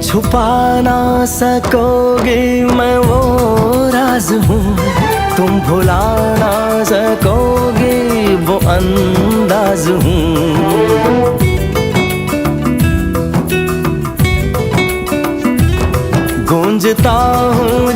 छुपा ना सकोगे मैं वो राज हूँ, तुम भुला ना सकोगे वो अंदाज हूँ। गूंजता हूँ